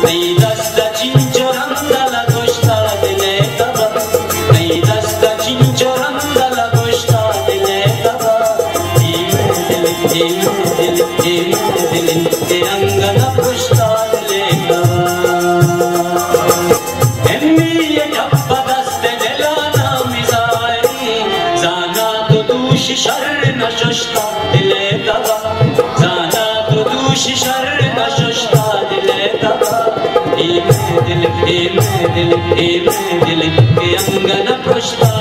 नहीं दस्ता चिंचोरंदला गोश्ता दिले तबा नहीं दस्ता चिंचोरंदला गोश्ता दिले तबा दिल तिरंगना गोश्ता दिले तबा एम्मी ये डब्बा दस्ते दिलाना मिजाई जाना तो दूश शर न शोश्ता दिले तबा जाना तो दूश शर न शोश्ता दिले तबा दिल के अंगन पुष्टा